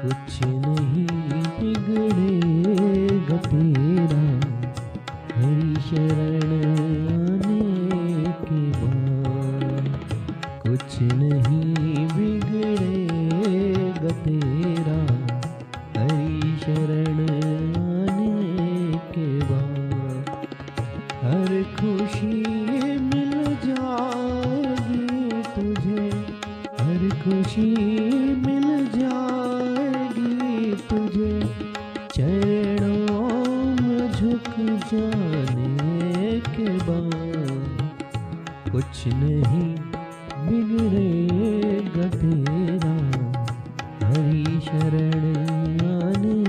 कुछ नहीं बिगड़ेगा तेरा हरि शरण आने के बाद। कुछ नहीं बिगड़ेगा तेरा हरि शरण आने के बाद। हर खुशी मिल जाएगी तुझे, हर खुशी मिल जाएगी तुझे, चरणों में झुक जाने के बाद। कुछ नहीं बिगड़ेगा तेरा हरि शरण आने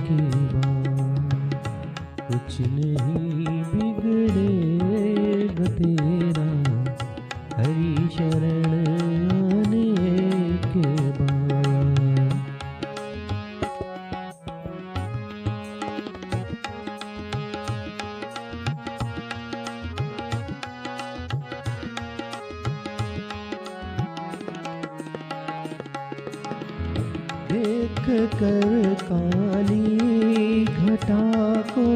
के बाद। कुछ नहीं बिगड़ेगा तेरा हरि शरण आने के बाद। देख कर काली घटा को